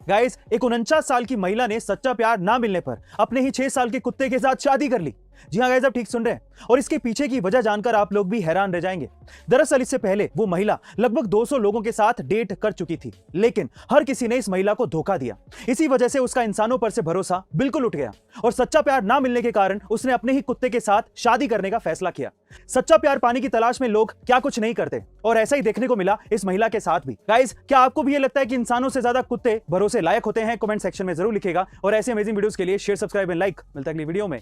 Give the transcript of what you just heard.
Guys, एक 49 साल की महिला ने सच्चा प्यार ना मिलने पर अपने ही 6 साल के कुत्ते के साथ शादी कर ली। जी हाँ गाइस, आप ठीक सुन रहे हैं और इसके पीछे की वजह जानकर आप लोग भी हैरान रह जाएंगे। दरअसल इससे पहले वो महिला लगभग 200 लोगों के साथ डेट कर चुकी थी, लेकिन हर किसी ने इस महिला को धोखा दिया। इसी वजह से उसका इंसानों पर से भरोसा बिल्कुल उठ गया और सच्चा प्यार ना मिलने के कारण उसने अपने ही कुत्ते के साथ शादी करने का फैसला किया। सच्चा प्यार पाने की तलाश में लोग क्या कुछ नहीं करते और ऐसा ही देखने को मिला इस महिला के साथ भी। गाइस, क्या आपको भी ये लगता है कि इंसानों से ज्यादा कुत्ते भरोसे लायक होते हैं? कमेंट सेक्शन में जरूर लिखेगा और ऐसे अमेजिंग वीडियोस के लिए शेयर, सब्सक्राइब एंड लाइक। मिलता है अगली वीडियो में।